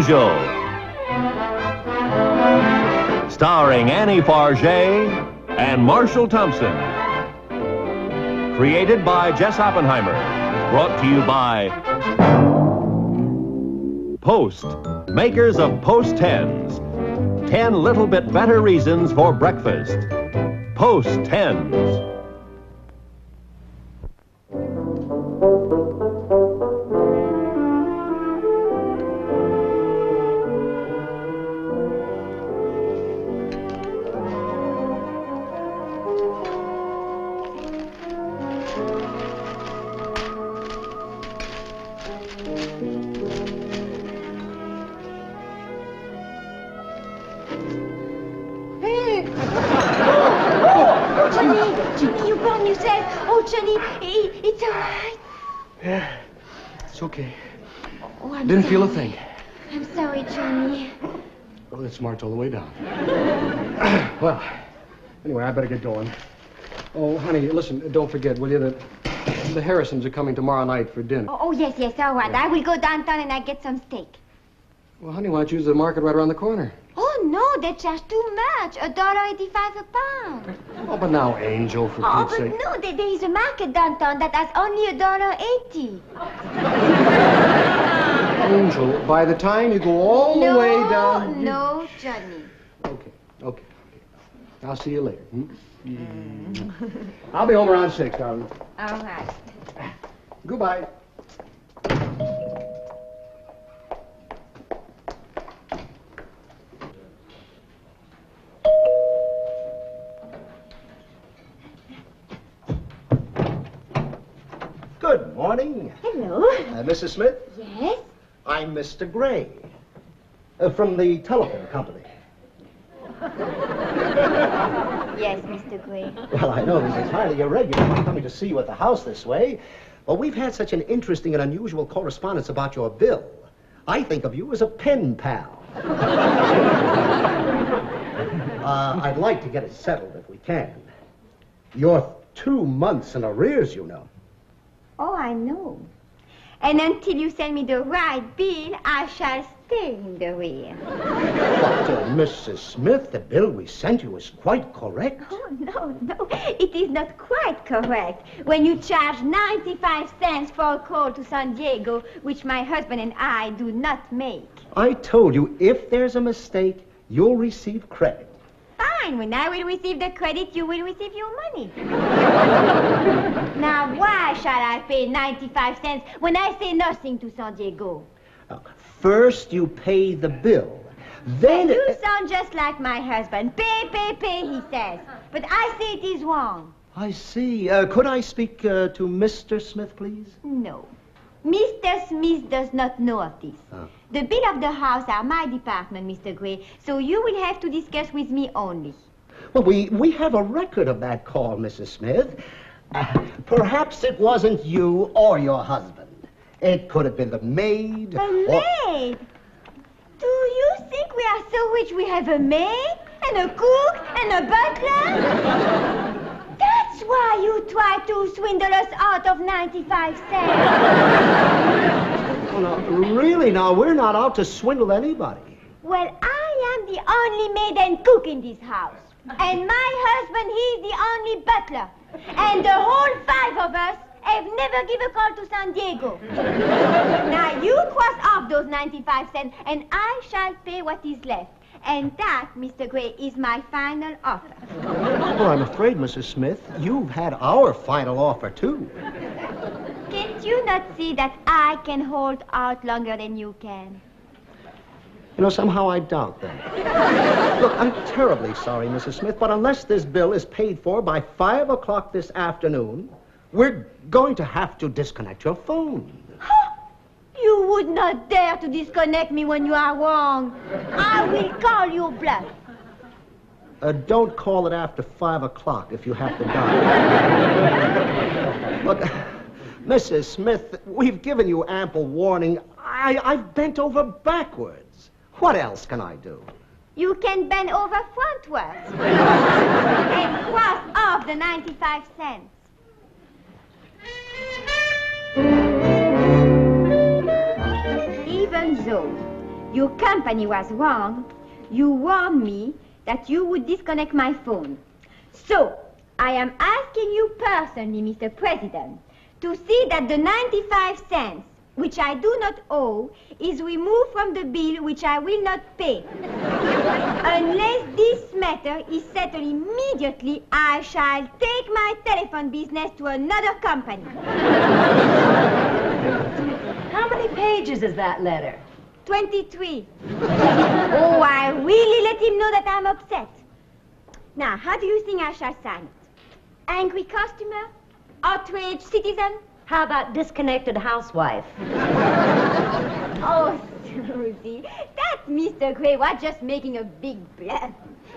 Angel. Starring Annie Fargé and Marshall Thompson. Created by Jess Oppenheimer. Brought to you by Post, makers of Post 10s. 10 little bit better reasons for breakfast. Post 10s. Johnny, you burned yourself. Oh, Johnny, it's all right. Yeah, it's okay. Oh, I'm Didn't sorry. feel a thing. I'm sorry, Johnny. Well, it's marked all the way down. Well, anyway, I better get going. Oh, honey, listen, don't forget, will you, that the Harrisons are coming tomorrow night for dinner. Oh, yes, all right. I will go downtown and I get some steak. Well, honey, why don't you use the market right around the corner? Oh, no, they charge too much. $1.85 a pound. Oh, but now, Angel, for Oh, Pete's but sake. no, there is a market downtown that has only $1.80. Angel, by the time you go all the way down... No, Johnny. Okay. I'll see you later. I'll be home around 6, darling. All right. Goodbye. Good morning. Hello. Mrs. Smith, Yes? I'm Mr. Gray. From the telephone company. Yes, Mr. Gray. Well, I know this is highly irregular coming to see you at the house this way, but we've had such an interesting and unusual correspondence about your bill. I think of you as a pen pal. I'd like to get it settled if we can. You're 2 months in arrears, you know. Oh, I know. And until you send me the right bill, I shall stay in the rear. But, Mrs. Smith, the bill we sent you is quite correct. Oh, no. It is not quite correct. When you charge 95 cents for a call to San Diego, which my husband and I do not make. I told you, if there's a mistake, you'll receive credit. Fine. When I will receive the credit, you will receive your money. Now, why shall I pay 95 cents when I say nothing to San Diego? First, you pay the bill. Then... You sound just like my husband. Pay, he says. But I say it is wrong. I see. Could I speak to Mr. Smith, please? No. Mr. Smith does not know of this. The bill of the house are my department, Mr. Gray, so you will have to discuss with me only. Well, we have a record of that call, Mrs. Smith. Perhaps it wasn't you or your husband. It could have been the maid. A maid? Do you think we are so rich we have a maid and a cook and a butler? That's why you try to swindle us out of 95 cents. Oh, no, really, now, we're not out to swindle anybody. Well, I am the only maid and cook in this house. And my husband, he's the only butler. And the whole 5 of us have never given a call to San Diego. Now, you cross off those 95 cents, and I shall pay what is left. And that, Mr. Gray, is my final offer. Well, I'm afraid, Mrs. Smith, you've had our final offer, too. Can't you not see that I can hold out longer than you can? You know, somehow I doubt that. Look, I'm terribly sorry, Mrs. Smith, but unless this bill is paid for by 5 o'clock this afternoon, we're going to have to disconnect your phone. You would not dare to disconnect me when you are wrong. I will call your bluff. Don't call it after 5 o'clock if you have to die. Look, Mrs. Smith, we've given you ample warning. I've bent over backwards. What else can I do? You can bend over frontwards and cross off the 95 cents. Even though Your company was wrong. You warned me that you would disconnect my phone. So, I am asking you personally, Mr. President, to see that the 95 cents, which I do not owe, is removed from the bill which I will not pay. Unless this matter is settled immediately, I shall take my telephone business to another company. How many pages is that letter? 23. Oh, I really let him know that I'm upset. Now, how do you think I shall sign it? Angry customer? Outraged citizen? How about disconnected housewife? Oh, Susie, that Mr. Gray was just making a big bluff.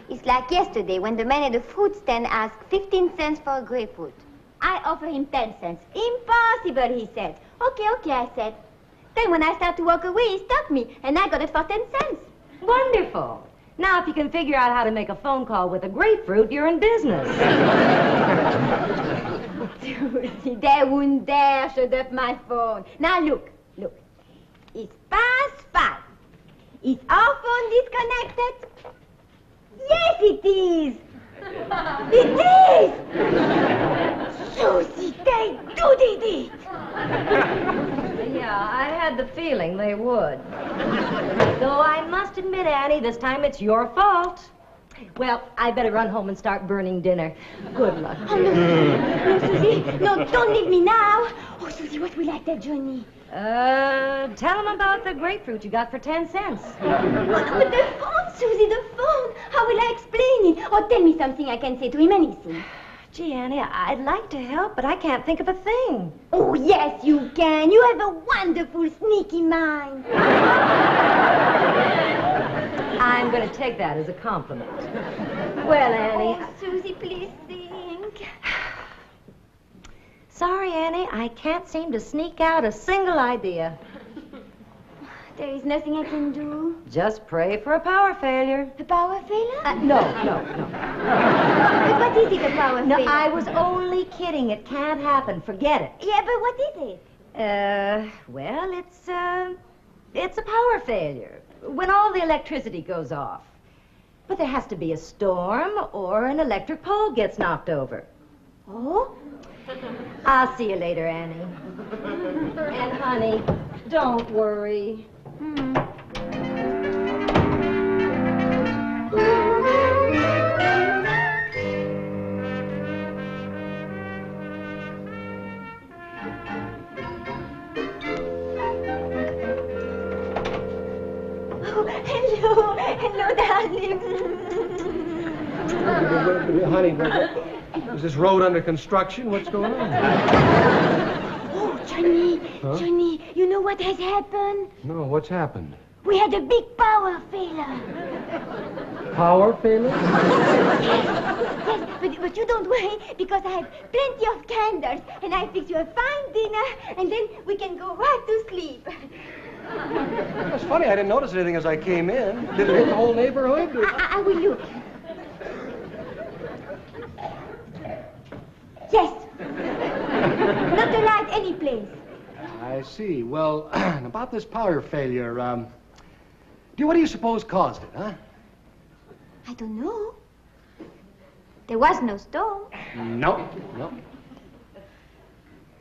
It's like yesterday when the man at the fruit stand asked 15 cents for a grapefruit. I offer him 10 cents. Impossible, he said. Okay, I said. Then when I started to walk away, he stopped me, and I got it for 10 cents. Wonderful. Now, if you can figure out how to make a phone call with a grapefruit, you're in business. Susie, they wouldn't dare shut up my phone. Now, look. It's past 5. Is our phone disconnected? Yes, it is. It is! Susie, they did it! Yeah, I had the feeling they would. Though I must admit, Annie, this time it's your fault. Well, I better run home and start burning dinner. Good luck, dear. No, Susie, no, don't leave me now. Oh, Susie, what will I tell Johnny? Tell him about the grapefruit you got for 10 cents. But the phone, Susie, the phone. How will I explain it? Or tell me something I can say to him, anything. Gee, Annie, I'd like to help, but I can't think of a thing. Oh, yes, you can. You have a wonderful, sneaky mind. I'm going to take that as a compliment. Well, Annie... Oh, Susie, please think. Sorry, Annie, I can't seem to sneak out a single idea. There is nothing I can do. Just pray for a power failure. A power failure? No. But what is it, a power No, failure? I was only kidding. It can't happen. Forget it. Yeah, but what is it? Well, it's a power failure. When all the electricity goes off. But there has to be a storm or an electric pole gets knocked over. Oh? I'll see you later, Annie. And, honey, don't worry. Hello, darling. Honey, is this road under construction? What's going on? Oh, Johnny, Huh? Johnny, you know what has happened? No, what's happened? We had a big power failure. Power failure? Yes, but you don't worry, because I have plenty of candles, and I fix you a fine dinner, and then we can go right to sleep. That's funny. I didn't notice anything as I came in. Did it hit the whole neighborhood? I will look. Yes. Not a light any place. I see. Well, about this power failure, what do you suppose caused it, huh? I don't know. There was no storm. No.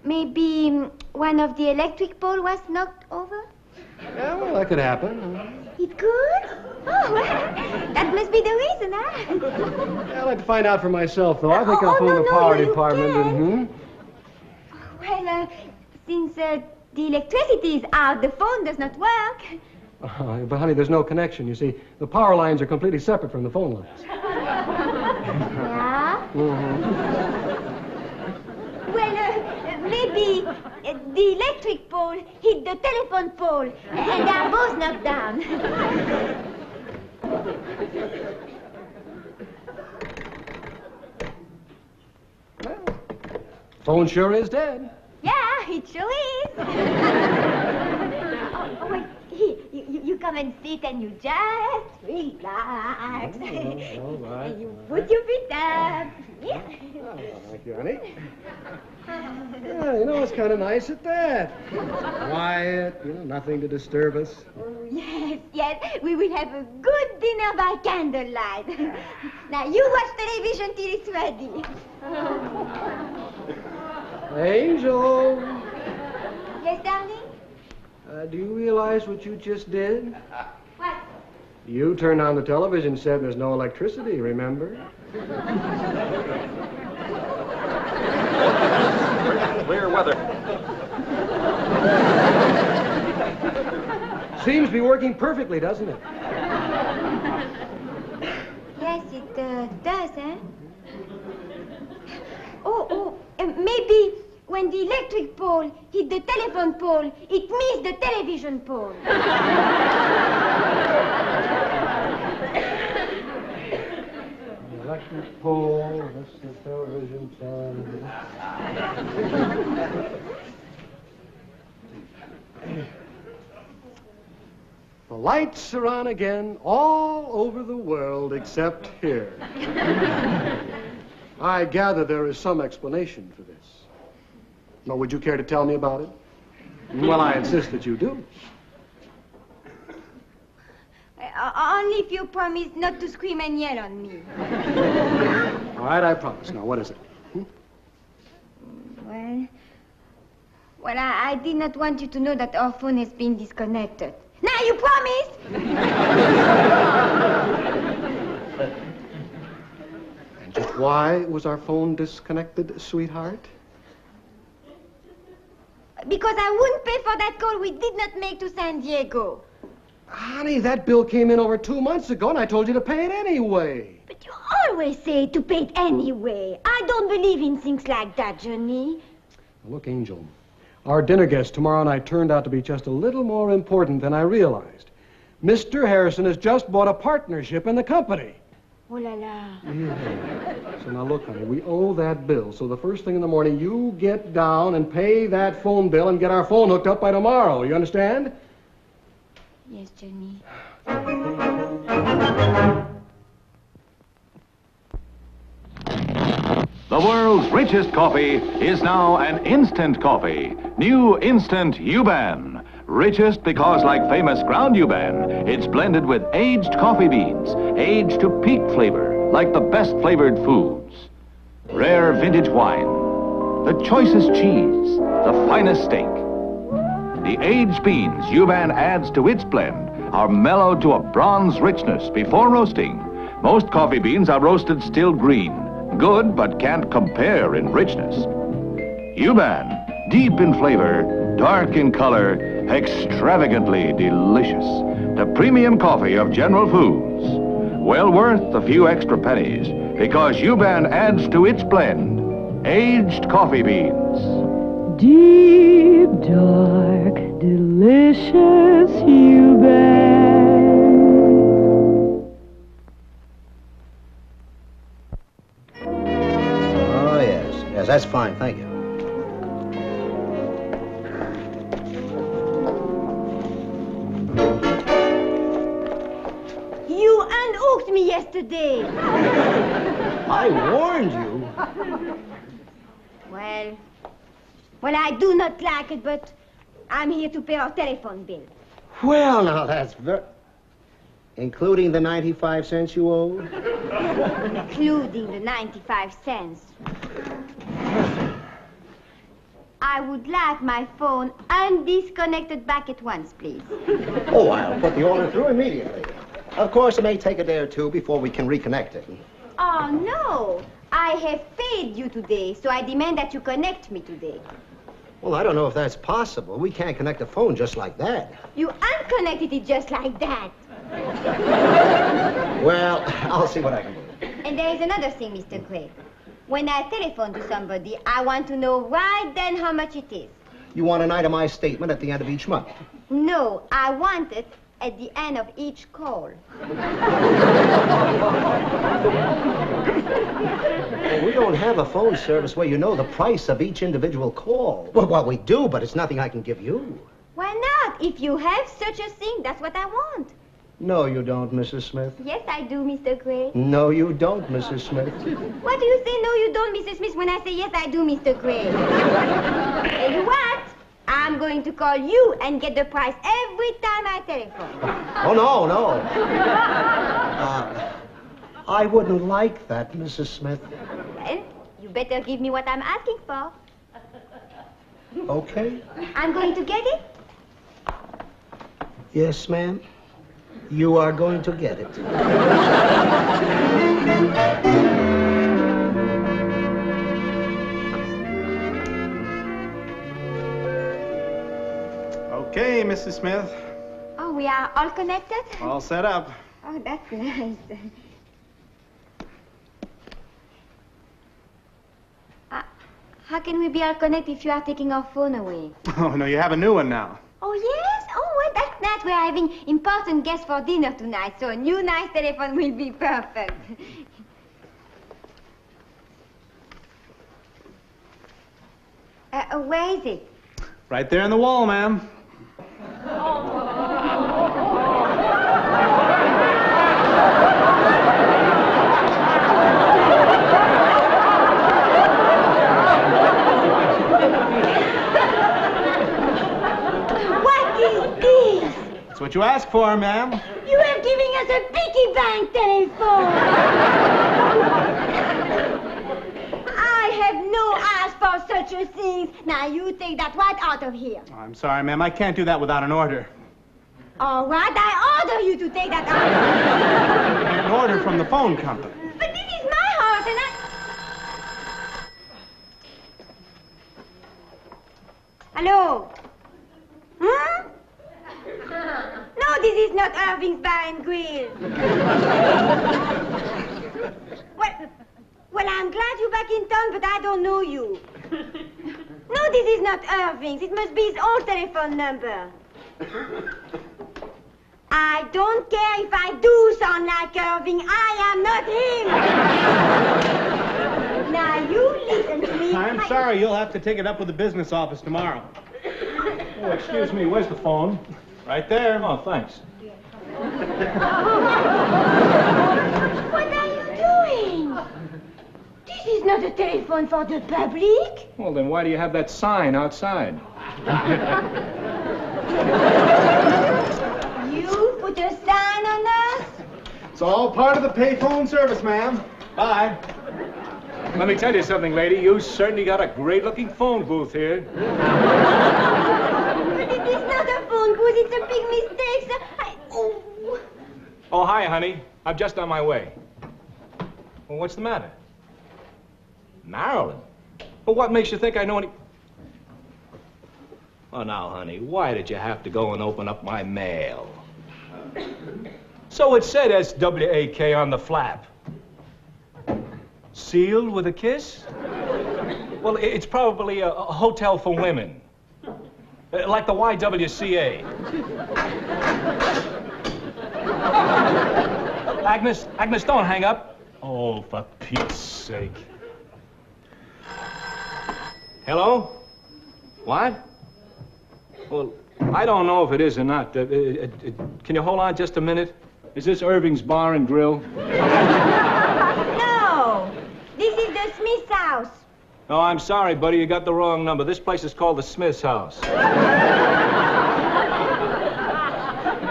Maybe one of the electric poles was knocked over? Yeah, well, that could happen. It could? Oh, well, that must be the reason, huh? I'd like to find out for myself, though. I think I'll phone the power department. And, Well, since the electricity is out, the phone does not work. But, honey, there's no connection. You see, the power lines are completely separate from the phone lines. Yeah? Mm-hmm. Well, maybe the electric pole hit the telephone pole, and they are both knocked down. Well, phone sure is dead. Yeah, it sure is. Oh, wait, here, you come and sit and you just relax. All right. And you put your feet up. Yeah. Oh, thank you, honey. Yeah, you know, it's kind of nice at that. Quiet, you know, nothing to disturb us. Oh, yes, yes. We will have a good dinner by candlelight. Now, you watch television till it's ready. Angel, Yes, darling? do you realize what you just did? What? You turned on the television set and there's no electricity, remember? Clear weather. Seems to be working perfectly, doesn't it? Yes, it does, eh? Maybe when the electric pole hit the telephone pole, it missed the television pole. Electric pole, this is the television set. The lights are on again all over the world except here. I gather there is some explanation for this. Now, would you care to tell me about it? Well, I insist that you do. Only if you promise not to scream and yell on me. All right, I promise. Now, what is it? Well, I did not want you to know that our phone has been disconnected. Now, you promise? And just why was our phone disconnected, sweetheart? Because I wouldn't pay for that call we did not make to San Diego. Honey, that bill came in over 2 months ago, and I told you to pay it anyway. But you always say to pay it anyway. I don't believe in things like that, Johnny. Look, Angel, our dinner guest tomorrow night turned out to be just a little more important than I realized. Mr. Harrison has just bought a partnership in the company. Oh, la la. Yeah. So now look, honey, we owe that bill. So the first thing in the morning, you get down and pay that phone bill and get our phone hooked up by tomorrow. You understand? Yes, Johnny. The world's richest coffee is now an instant coffee. New Instant U-Ban. Richest because, like famous ground U-Ban, it's blended with aged coffee beans, aged to peak flavor, like the best flavored foods. Rare vintage wine, the choicest cheese, the finest steak. The aged beans U-Ban adds to its blend are mellowed to a bronze richness before roasting. Most coffee beans are roasted still green. Good, but can't compare in richness. U-Ban, deep in flavor, dark in color, extravagantly delicious. The premium coffee of General Foods. Well worth a few extra pennies, because U-Ban adds to its blend aged coffee beans. Deep, dark, delicious U-Ban. Oh, yes. Yes, that's fine. Thank you. You unhooked me yesterday. I warned you. Well, I do not like it, but I'm here to pay our telephone bill. Well, now, that's very... Including the 95 cents you owed? Including the 95 cents. I would like my phone undisconnected back at once, please. Oh, I'll put the order through immediately. Of course, it may take a day or two before we can reconnect it. Oh, no. I have paid you today, so I demand that you connect me today. Well, I don't know if that's possible. We can't connect a phone just like that. You unconnected it just like that. Well, I'll see what I can do. And there is another thing, Mr. Gray. When I telephone to somebody, I want to know right then how much it is. You want an itemized statement at the end of each month? No, I want it at the end of each call. Well, we don't have a phone service where you know the price of each individual call. Well, we do, but it's nothing I can give you. Why not? what? If you have such a thing, that's what I want. No, you don't, Mrs. Smith. Yes, I do, Mr. Gray. No, you don't, Mrs. Smith. What do you say, no, you don't, Mrs. Smith, when I say yes, I do, Mr. Gray? Tell you what? I'm going to call you and get the price every time I telephone. Oh, no, no. I wouldn't like that, Mrs. Smith. Well, you better give me what I'm asking for. Okay? I'm going to get it. Yes, ma'am. You are going to get it. Okay, Mrs. Smith. Oh, we are all connected? All set up. Oh, that's nice. How can we be all connected if you are taking our phone away? Oh, no, you have a new one now. Oh, yes? Oh, well, that's nice. We're having important guests for dinner tonight, so a new nice telephone will be perfect. Where is it? Right there in the wall, ma'am. That's what you asked for, ma'am. You are giving us a piggy bank telephone. I have no eyes for such a thing. Now you take that right out of here. Oh, I'm sorry, ma'am. I can't do that without an order. All right, I order you to take that out. An order from the phone company. But this is my house, and Hello? Huh? No, this is not Irving's Bar and Grill. Well, I'm glad you're back in town, but I don't know you. No, this is not Irving's. It must be his old telephone number. I don't care if I do sound like Irving. I am not him. Now, you listen to me. I'm sorry. You'll have to take it up with the business office tomorrow. Oh, excuse me. Where's the phone? Right there. Oh, thanks. What are you doing? This is not a telephone for the public. Well, then why do you have that sign outside? You put a sign on us? It's all part of the payphone service, ma'am. Bye. Let me tell you something, lady. You certainly got a great-looking phone booth here. But it is not a phone booth. It's a big mistake, sir. Oh, hi, honey. I'm just on my way. Well, what's the matter? Marilyn? Well, what makes you think I know any... Oh, now, honey, why did you have to go and open up my mail? So it said S-W-A-K on the flap. Sealed with a kiss? Well, it's probably a hotel for women. Like the YWCA. Agnes, don't hang up. Oh, for Pete's sake. Hello? What? Well, I don't know if it is or not. Can you hold on just a minute? Is this Irving's Bar and Grill? No, this is the Smith's house. No, I'm sorry, buddy. You got the wrong number. This place is called the Smith's house.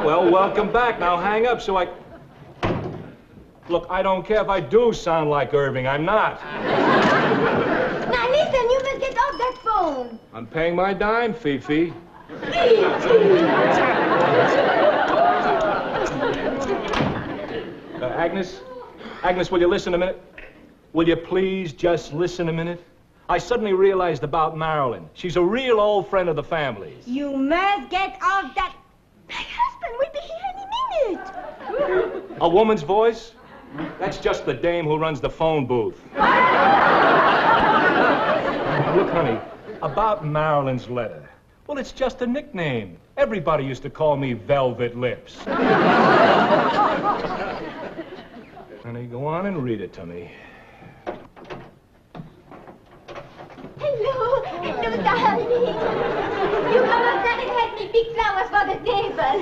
Well, welcome back. Now hang up so I... Look, I don't care if I do sound like Irving. I'm not. Now listen, you must get off that phone. I'm paying my dime, Fifi. Agnes, will you listen a minute? Will you please just listen a minute? I suddenly realized about Marilyn. She's a real old friend of the family's. You must get off that... My husband will be here any minute. A woman's voice? That's just the dame who runs the phone booth. Look, honey, about Marilyn's letter. Well, it's just a nickname. Everybody used to call me Velvet Lips. Honey, go on and read it to me. Hello, darling. You come outside and help me pick flowers for the table.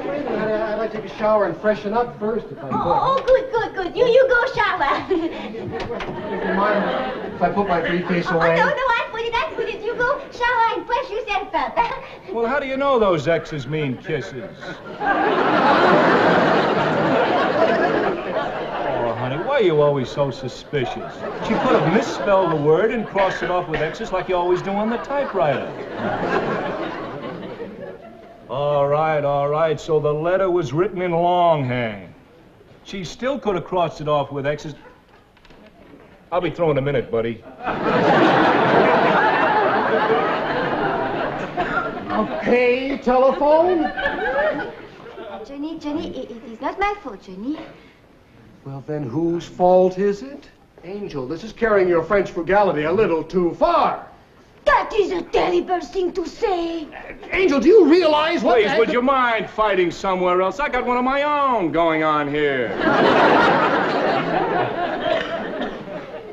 Wait a minute, I'd like to take a shower and freshen up first, if I could. Oh, good. You go shower. Do you mind if I put my briefcase away? No, I put it. You go shower and fresh yourself up. Well, how do you know those X's mean kisses? Oh, honey, why are you always so suspicious? She could have misspelled the word and crossed it off with X's like you always do on the typewriter. All right. So the letter was written in longhand. She still could have crossed it off with X's. I'll be through in a minute, buddy. Okay, telephone. Johnny, it is not my fault, Johnny. Well, then whose fault is it? Angel, this is carrying your French frugality a little too far. That is a terrible thing to say. Angel, do you realize what... Please, would you mind fighting somewhere else? I got one of my own going on here.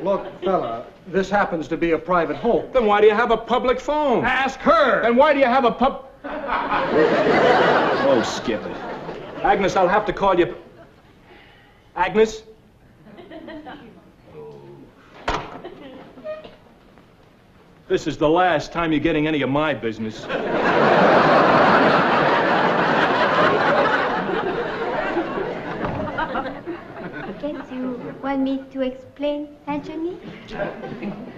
Look, fella, this happens to be a private home. Then why do you have a public phone? Ask her. And why do you have a Oh, skip it. Agnes, I'll have to call you... Agnes? This is the last time you're getting any of my business. Guess you want me to explain, Johnny?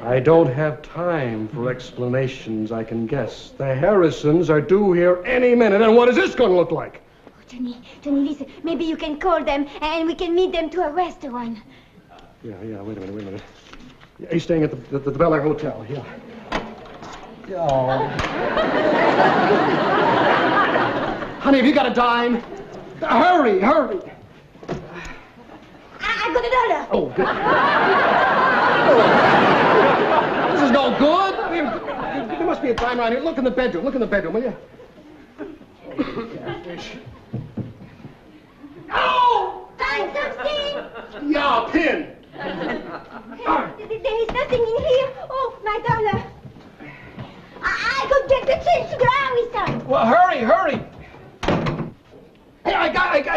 I don't have time for explanations, I can guess. The Harrisons are due here any minute, and what is this going to look like? Oh, Johnny, listen. Maybe you can call them, and we can meet them to a restaurant. Yeah, wait a minute. Yeah, he's staying at the Bel Air Hotel, yeah. Oh. Honey, have you got a dime? Hurry! I got $1. Oh, good. This is no good. There must be a dime around here. Look in the bedroom, will you? Oh! Find something! Yeah, a pin. There is nothing in here. Oh, my $1. I could get the change to the Harrison. Well, hurry! Hey, I got it.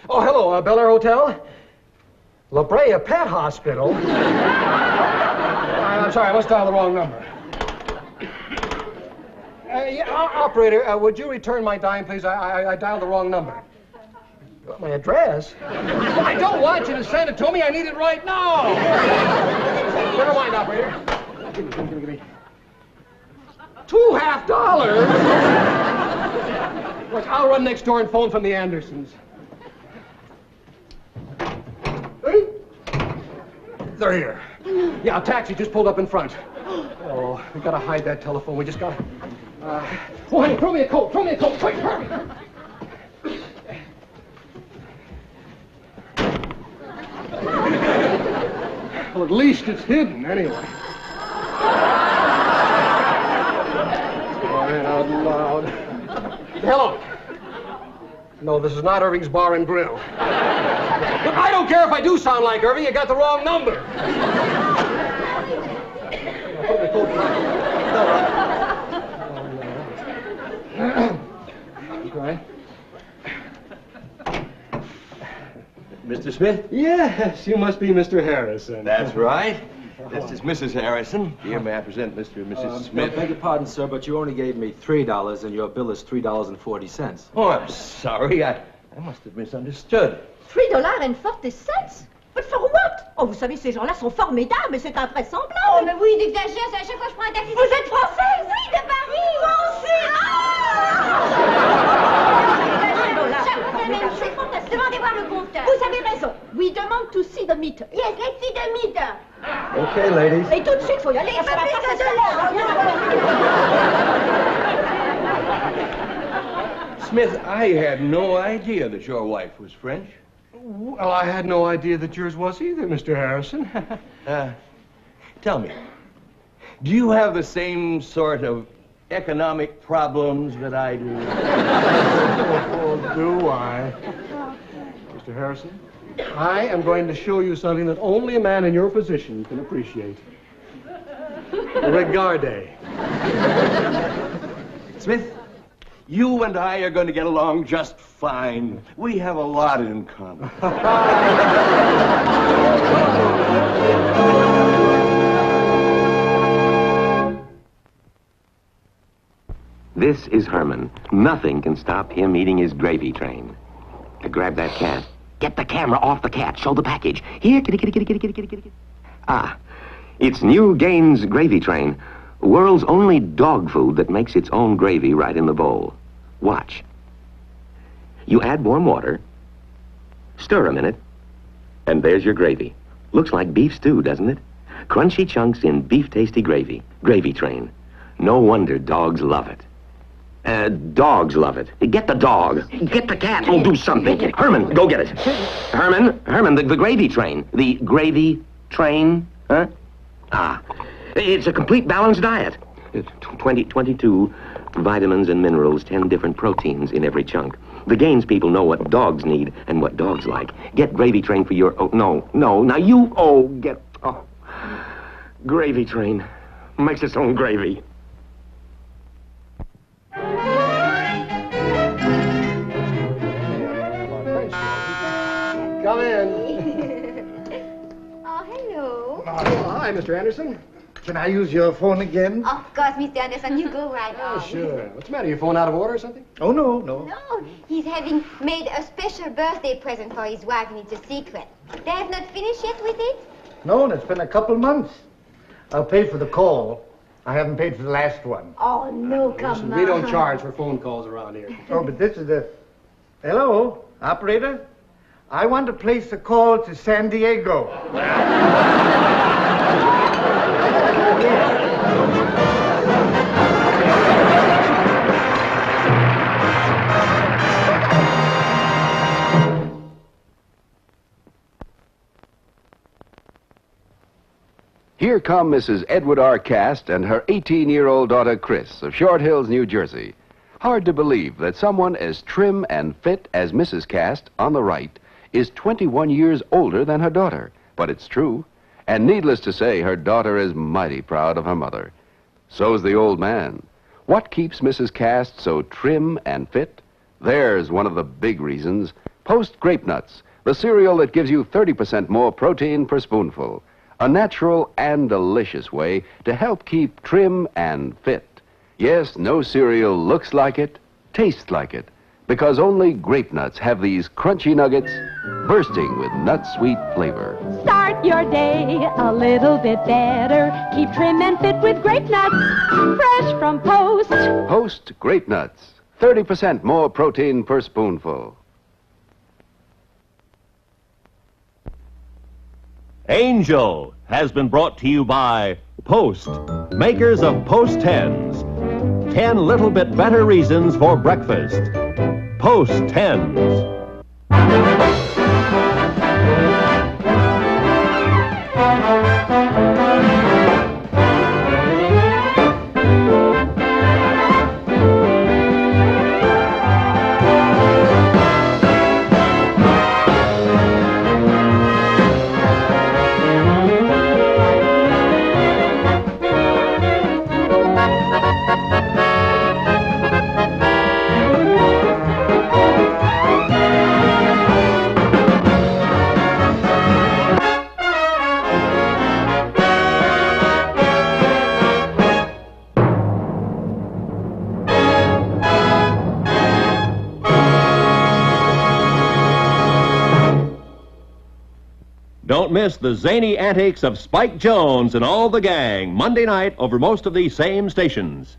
Oh, hello, Bel Air Hotel. La Brea Pet Hospital. I'm sorry, I must dial the wrong number. Operator, would you return my dime, please? I dialed the wrong number. My address? I don't want you to send it to me. I need it right now. Never mind, operator. Give me. $2 half-dollars? Look, I'll run next door and phone from the Andersons. Hey? They're here. Yeah, a taxi just pulled up in front. Oh, we gotta hide that telephone. We just gotta... Oh, honey, throw me a coat, quick, hurry! Well, at least it's hidden, anyway. Crying out loud. Hello. No, this is not Irving's Bar and Grill. Look, I don't care if I do sound like Irving. You got the wrong number. Okay. Mr. Smith? Yes, you must be Mr. Harrison. That's right. This is Mrs. Harrison. Here, may I present Mr. and Mrs. Smith? I beg your pardon, sir, but you only gave me $3, and your bill is $3.40. Oh, I'm sorry. I must have misunderstood. $3.40? But for what? Oh, vous savez, ces gens-là sont formidables, mais c'est invraisemblable. Oh, mais oui, t'exagères, c'est à chaque fois que je prends un taxi. Vous êtes française? Oui, de Paris. Chaque fois, c'est la même chose. C'est fantastique. Demandez voir le compteur. Vous avez raison. We demand to see the meter. Yes, let's see the meter. Okay, ladies. Et tout de suite, faut y aller. Et pas plus que $1. Smith, I had no idea that your wife was French. Well, I had no idea that yours was either, Mr. Harrison. Tell me, do you have the same sort of economic problems that I do. Oh, do I? Mr. Harrison, I am going to show you something that only a man in your position can appreciate. Regarde. Smith, you and I are going to get along just fine. We have a lot in common. This is Herman. Nothing can stop him eating his gravy train. Now grab that cat. Get the camera off the cat. Show the package. Here, kitty, kitty, kitty, kitty, kitty, kitty, kitty. Ah, it's new Gaines Gravy Train. World's only dog food that makes its own gravy right in the bowl. Watch. You add warm water, stir a minute, and there's your gravy. Looks like beef stew, doesn't it? Crunchy chunks in beef-tasty gravy. Gravy Train. No wonder dogs love it. Dogs love it. Get the dog. Get the cat. Oh, do something. Herman, go get it. Herman, the Gravy Train. The Gravy Train, huh? Ah, it's a complete balanced diet. 22 vitamins and minerals, 10 different proteins in every chunk. The Gaines people know what dogs need and what dogs like. Get Gravy Train for your... Oh, no. Now you... Oh, get... Oh. Gravy Train. Makes its own gravy. Come in. Oh, hello. Hi, Mr. Anderson. Can I use your phone again? Of course, Mr. Anderson, you go right on. Oh, sure. What's the matter? Your phone out of order or something? Oh, no, no. No, he's having made a special birthday present for his wife, and it's a secret. They have not finished yet with it? No, and it's been a couple months. I'll pay for the call. I haven't paid for the last one. Oh, no, come on. We don't charge for phone calls around here. Oh, but this is the... Hello, operator? I want to place a call to San Diego. Here come Mrs. Edward R. Cast and her 18-year-old daughter, Chris, of Short Hills, New Jersey. Hard to believe that someone as trim and fit as Mrs. Cast, on the right, is 21 years older than her daughter. But it's true. And needless to say, her daughter is mighty proud of her mother. So's the old man. What keeps Mrs. Cast so trim and fit? There's one of the big reasons. Post Grape Nuts, the cereal that gives you 30% more protein per spoonful. A natural and delicious way to help keep trim and fit. Yes, no cereal looks like it, tastes like it, because only Grape Nuts have these crunchy nuggets bursting with nut-sweet flavor. Start your day a little bit better. Keep trim and fit with Grape Nuts, fresh from Post. Post Grape Nuts, 30% more protein per spoonful. Angel has been brought to you by Post, makers of Post 10s. 10 little bit better reasons for breakfast. Post 10s. Don't miss the zany antics of Spike Jones and all the gang Monday night over most of these same stations.